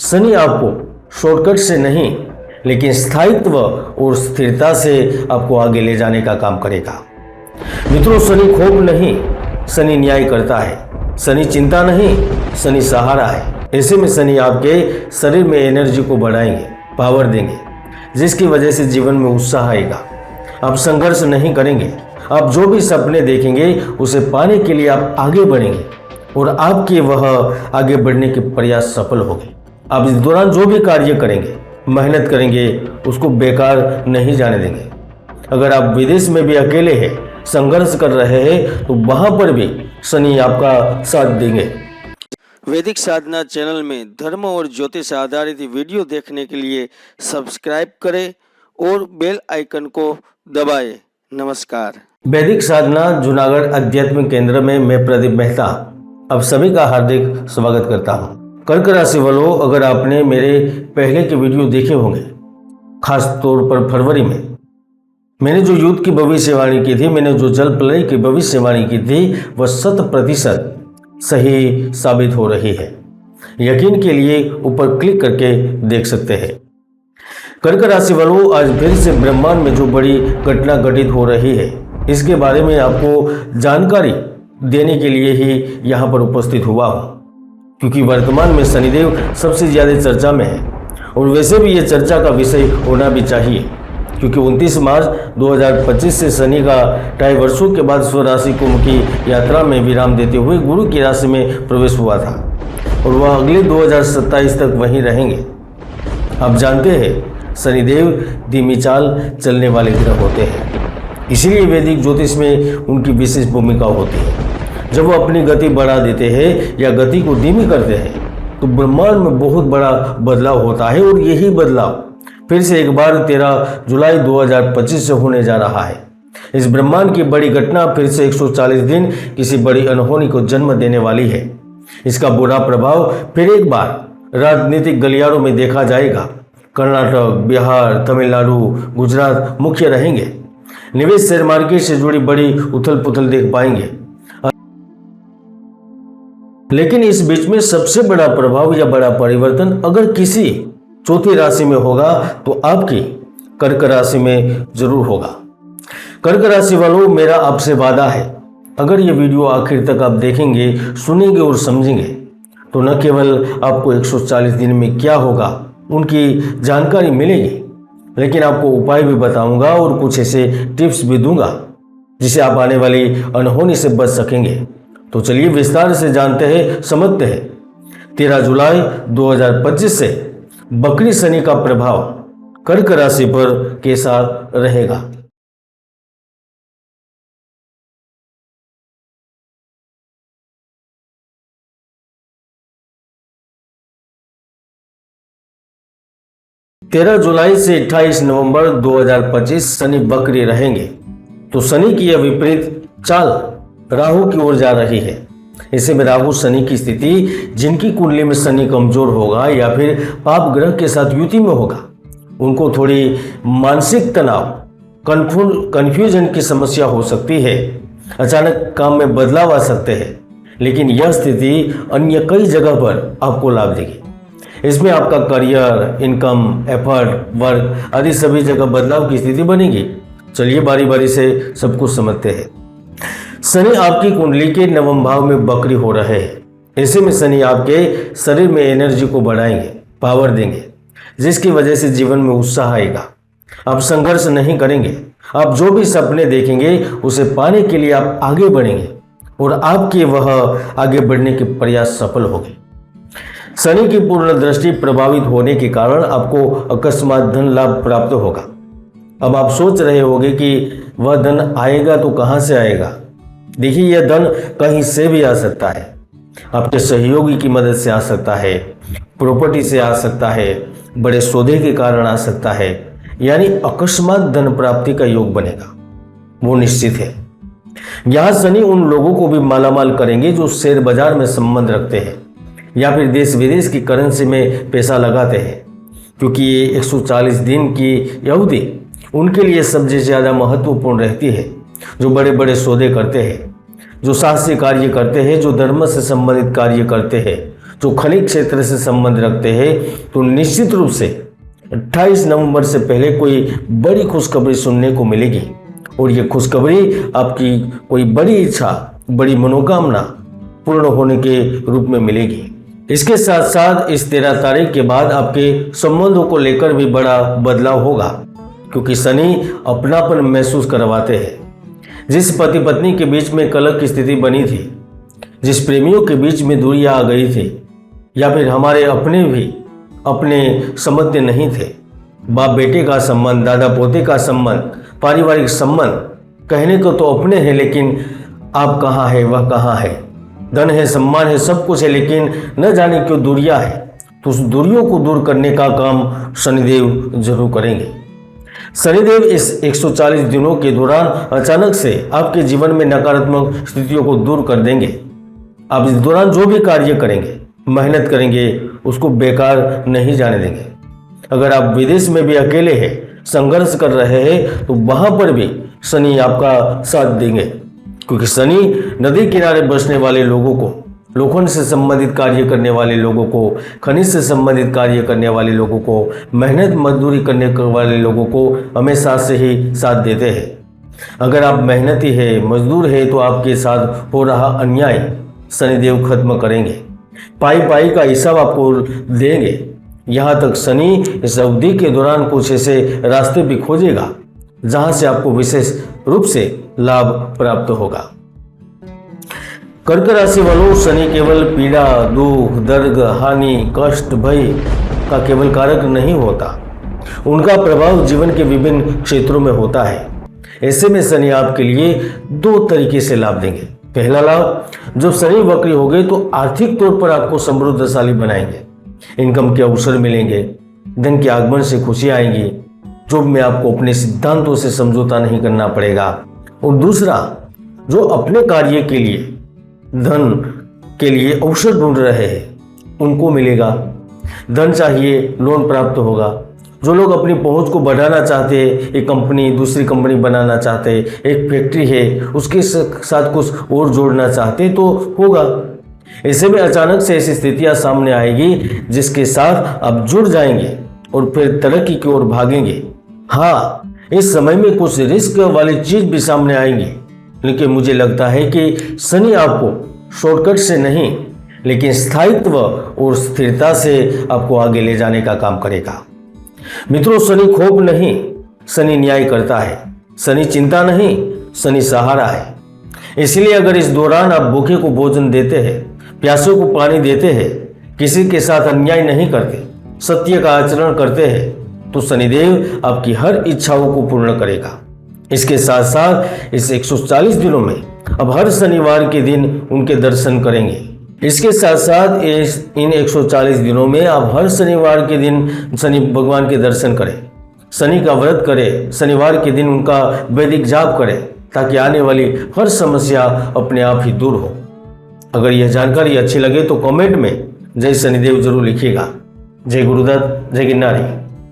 शनि आपको शॉर्टकट से नहीं लेकिन स्थायित्व और स्थिरता से आपको आगे ले जाने का काम करेगा। मित्रों, शनि खोप नहीं, शनि न्याय करता है। शनि चिंता नहीं, शनि सहारा है। ऐसे में शनि आपके शरीर में एनर्जी को बढ़ाएंगे, पावर देंगे, जिसकी वजह से जीवन में उत्साह आएगा। आप संघर्ष नहीं करेंगे। आप जो भी सपने देखेंगे उसे पाने के लिए आप आगे बढ़ेंगे और आपके वह आगे बढ़ने के प्रयास सफल होंगे। आप इस दौरान जो भी कार्य करेंगे, मेहनत करेंगे, उसको बेकार नहीं जाने देंगे। अगर आप विदेश में भी अकेले हैं, संघर्ष कर रहे हैं, तो वहां पर भी शनि आपका साथ देंगे। वैदिक साधना चैनल में धर्म और ज्योतिष आधारित वीडियो देखने के लिए सब्सक्राइब करें और बेल आइकन को दबाएं। नमस्कार। वैदिक साधना जूनागढ़ आध्यात्मिक केंद्र में मैं प्रदीप मेहता आप सभी का हार्दिक स्वागत करता हूं। कर्क राशि वालों, अगर आपने मेरे पहले के वीडियो देखे होंगे, खास तौर पर फरवरी में मैंने जो युद्ध की भविष्यवाणी की थी, मैंने जो जल प्रलय की भविष्यवाणी की थी, वह 100% सही साबित हो रही है। यकीन के लिए ऊपर क्लिक करके देख सकते हैं। कर्क राशि वालों, आज फिर से ब्रह्मांड में जो बड़ी घटना घटित हो रही है, इसके बारे में आपको जानकारी देने के लिए ही यहाँ पर उपस्थित हुआ हूँ, क्योंकि वर्तमान में शनिदेव सबसे ज़्यादा चर्चा में है और वैसे भी ये चर्चा का विषय होना भी चाहिए, क्योंकि 29 मार्च 2025 से शनि का 2.5 वर्षों के बाद स्वराशि कुंभ की यात्रा में विराम देते हुए गुरु की राशि में प्रवेश हुआ था और वह अगले 2027 तक वहीं रहेंगे। आप जानते हैं, शनिदेव धीमी चाल चलने वाले ग्रह होते हैं, इसीलिए वैदिक ज्योतिष में उनकी विशेष भूमिका होती है। जब वो अपनी गति बढ़ा देते हैं या गति को धीमी करते हैं, तो ब्रह्मांड में बहुत बड़ा बदलाव होता है और यही बदलाव फिर से एक बार 13 जुलाई 2025 से होने जा रहा है। इस ब्रह्मांड की बड़ी घटना फिर से 140 दिन किसी बड़ी अनहोनी को जन्म देने वाली है। इसका बुरा प्रभाव फिर एक बार राजनीतिक गलियारों में देखा जाएगा। कर्नाटक, बिहार, तमिलनाडु, गुजरात मुख्य रहेंगे। निवेश शेयर मार्केट से जुड़ी बड़ी उथल पुथल देख पाएंगे। लेकिन इस बीच में सबसे बड़ा प्रभाव या बड़ा परिवर्तन अगर किसी चौथी राशि में होगा तो आपकी कर्क राशि में जरूर होगा। कर्क राशि वालों, मेरा आपसे वादा है, अगर ये वीडियो आखिर तक आप देखेंगे, सुनेंगे और समझेंगे, तो न केवल आपको 140 दिन में क्या होगा उनकी जानकारी मिलेगी, लेकिन आपको उपाय भी बताऊंगा और कुछ ऐसे टिप्स भी दूंगा जिसे आप आने वाली अनहोनी से बच सकेंगे। तो चलिए विस्तार से जानते हैं, समझते हैं 13 जुलाई 2025 से बकरी शनि का प्रभाव कर्क राशि पर कैसा रहेगा। तेरह जुलाई से 28 नवंबर 2025 शनि बकरी रहेंगे। तो शनि की यह विपरीत चाल राहु की ओर जा रही है। ऐसे में राहु शनि की स्थिति, जिनकी कुंडली में शनि कमजोर होगा या फिर पाप ग्रह के साथ युति में होगा, उनको थोड़ी मानसिक तनाव, कंफ्यूजन की समस्या हो सकती है। अचानक काम में बदलाव आ सकते हैं, लेकिन यह स्थिति अन्य कई जगह पर आपको लाभ देगी। इसमें आपका करियर, इनकम, एफर्ट, वर्क आदि सभी जगह बदलाव की स्थिति बनेगी। चलिए बारी बारी से सब कुछ समझते हैं। शनि आपकी कुंडली के नवम भाव में बकरी हो रहे हैं। ऐसे में शनि आपके शरीर में एनर्जी को बढ़ाएंगे, पावर देंगे, जिसकी वजह से जीवन में उत्साह आएगा। आप संघर्ष नहीं करेंगे। आप जो भी सपने देखेंगे उसे पाने के लिए आप आगे बढ़ेंगे और आपके वह आगे बढ़ने के प्रयास सफल होंगे। शनि की पूर्ण दृष्टि प्रभावित होने के कारण आपको अकस्मात धन लाभ प्राप्त होगा। अब आप सोच रहे होंगे कि वह धन आएगा तो कहां से आएगा। देखिए, यह धन कहीं से भी आ सकता है। आपके सहयोगी की मदद से आ सकता है, प्रॉपर्टी से आ सकता है, बड़े सौदे के कारण आ सकता है, यानी अकस्मात धन प्राप्ति का योग बनेगा, वो निश्चित है। यहां शनि उन लोगों को भी मालामाल करेंगे जो शेयर बाजार में संबंध रखते हैं या फिर देश विदेश की करेंसी में पैसा लगाते हैं, क्योंकि ये 140 दिन की अवधि उनके लिए सबसे ज़्यादा महत्वपूर्ण रहती है। जो बड़े बड़े सौदे करते हैं, जो साहसी कार्य करते हैं, जो धर्म से संबंधित कार्य करते हैं, जो खनिज क्षेत्र से संबंध रखते हैं, तो निश्चित रूप से 28 नवंबर से पहले कोई बड़ी खुशखबरी सुनने को मिलेगी और ये खुशखबरी आपकी कोई बड़ी इच्छा, बड़ी मनोकामना पूर्ण होने के रूप में मिलेगी। इसके साथ साथ इस 13 तारीख के बाद आपके संबंधों को लेकर भी बड़ा बदलाव होगा, क्योंकि शनि अपनापन महसूस करवाते हैं। जिस पति पत्नी के बीच में कलह की स्थिति बनी थी, जिस प्रेमियों के बीच में दूरियां आ गई थी, या फिर हमारे अपने भी अपने समझते नहीं थे, बाप बेटे का संबंध, दादा पोते का संबंध, पारिवारिक संबंध कहने को तो अपने हैं, लेकिन आप कहाँ है, वह कहाँ है, धन है, सम्मान है, सब कुछ है, लेकिन न जाने क्यों दूरियां है। तो उस दूरियों को दूर करने का काम शनिदेव जरूर करेंगे। शनिदेव इस 140 दिनों के दौरान अचानक से आपके जीवन में नकारात्मक स्थितियों को दूर कर देंगे। आप इस दौरान जो भी कार्य करेंगे, मेहनत करेंगे, उसको बेकार नहीं जाने देंगे। अगर आप विदेश में भी अकेले हैं, संघर्ष कर रहे हैं, तो वहां पर भी शनि आपका साथ देंगे, क्योंकि शनि नदी किनारे बसने वाले लोगों को, लोखंड से संबंधित कार्य करने वाले लोगों को, खनिज से संबंधित कार्य करने वाले लोगों को, मेहनत मजदूरी करने वाले लोगों को हमेशा से ही साथ देते हैं। अगर आप मेहनती है, मजदूर है, तो आपके साथ हो रहा अन्याय शनिदेव खत्म करेंगे। पाई पाई का हिसाब आपको देंगे। यहाँ तक शनि इस अवधि के दौरान कुछ ऐसे रास्ते भी खोजेगा जहाँ से आपको विशेष रूप से लाभ प्राप्त होगा। कर्क राशि वालों, शनि केवल पीड़ा, दुख, दर्द, हानि, कष्ट, भय का केवल कारक नहीं होता, उनका प्रभाव जीवन के विभिन्न क्षेत्रों में होता है। ऐसे में शनि आपके लिए 2 तरीके से लाभ देंगे। पहला लाभ, जब शनि वक्री हो गए तो आर्थिक तौर पर आपको समृद्धशाली बनाएंगे, इनकम के अवसर मिलेंगे, धन के आगमन से खुशी आएंगी, जॉब में आपको अपने सिद्धांतों से समझौता नहीं करना पड़ेगा। और दूसरा, जो अपने कार्य के लिए, धन के लिए अवसर ढूंढ रहे हैं, उनको मिलेगा। धन चाहिए, लोन प्राप्त होगा। जो लोग अपनी पहुंच को बढ़ाना चाहते हैं, एक कंपनी दूसरी कंपनी बनाना चाहते हैं, एक फैक्ट्री है उसके साथ कुछ और जोड़ना चाहते हैं, तो होगा। ऐसे में अचानक से ऐसी स्थितियां सामने आएगी जिसके साथ आप जुड़ जाएंगे और फिर तरक्की की ओर भागेंगे। हाँ, इस समय में कुछ रिस्क वाली चीज भी सामने आएंगी, लेकिन मुझे लगता है कि शनि आपको शॉर्टकट से नहीं, लेकिन स्थायित्व और स्थिरता से आपको आगे ले जाने का काम करेगा। मित्रों, शनि खोप नहीं, शनि न्याय करता है। शनि चिंता नहीं, शनि सहारा है। इसलिए अगर इस दौरान आप भूखे को भोजन देते हैं, प्यासों को पानी देते हैं, किसी के साथ अन्याय नहीं करते, सत्य का आचरण करते हैं, तो शनिदेव आपकी हर इच्छाओं को पूर्ण करेगा। इसके साथ साथ इस 140 दिनों में अब हर शनिवार के दिन उनके दर्शन करेंगे। इसके साथ साथ इन 140 दिनों में आप हर शनिवार के दिन शनि भगवान के दर्शन करें, शनि का व्रत करें, शनिवार के दिन उनका वैदिक जाप करें, ताकि आने वाली हर समस्या अपने आप ही दूर हो। अगर यह जानकारी अच्छी लगे तो कमेंट में जय शनिदेव जरूर लिखिएगा। जय गुरुदत्त, जय गिरनारी।